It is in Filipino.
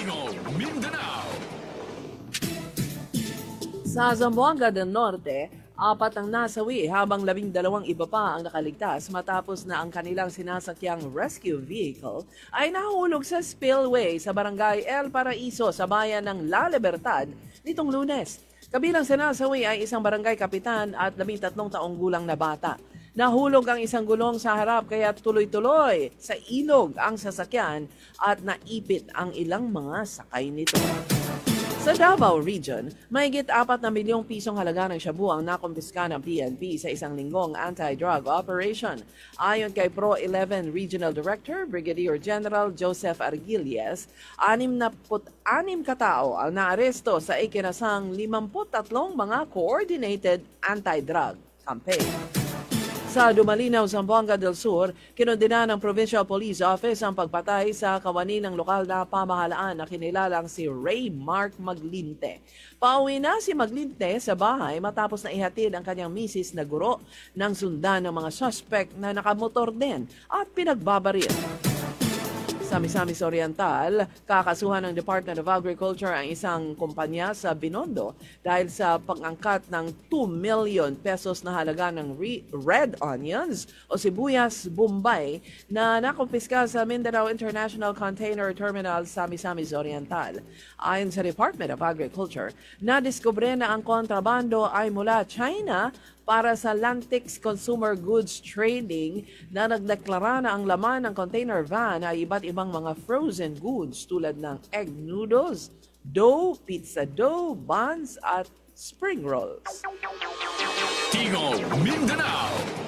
Tigo, Mindanao. Sa Zamboanga del Norte, 4 ang nasawi habang 12 iba pa ang nakaligtas matapos na ang kanilang sinasakyang rescue vehicle ay nahulog sa spillway sa barangay El Paraiso sa bayan ng La Libertad nitong Lunes. Kabilang sa nasawi ay isang barangay kapitan at 13 taong gulang na bata. Nahulog ang isang gulong sa harap kaya tuloy-tuloy sa ilog ang sasakyan at naipit ang ilang mga sakay nito. Sa Davao Region, mahigit 4 na milyong pisong halaga ng shabu ang nakumpiska ng PNP sa isang linggong anti-drug operation. Ayon kay Pro-11 Regional Director Brigadier General Joseph Argilies, 66 katao ang naaresto sa ikinasang 53 mga coordinated anti-drug campaign. Sa Dumalinaw, Zamboanga del Sur, kinundina ng Provincial Police Office ang pagpatay sa kawani ng lokal na pamahalaan na kinilalang si Ray Mark Maglinte. Pauwi na si Maglinte sa bahay matapos na ihatid ang kanyang misis na guro ng sundan ng mga suspect na nakamotor din at pinagbabaril. Sa Misamis Oriental, kakasuhan ng Department of Agriculture ang isang kumpanya sa Binondo dahil sa pag-angkat ng 2 million pesos na halaga ng red onions o sibuyas Bombay na nakumpiska sa Mindanao International Container Terminal sa Misamis Oriental. Ayon sa Department of Agriculture, nadiskubre na ang kontrabando ay mula China para sa Lantix Consumer Goods Trading na nagdeklara na ang laman ng container van ay iba't ibang mga frozen goods tulad ng egg noodles, dough, pizza dough, buns at spring rolls. Tigo, Mindanao.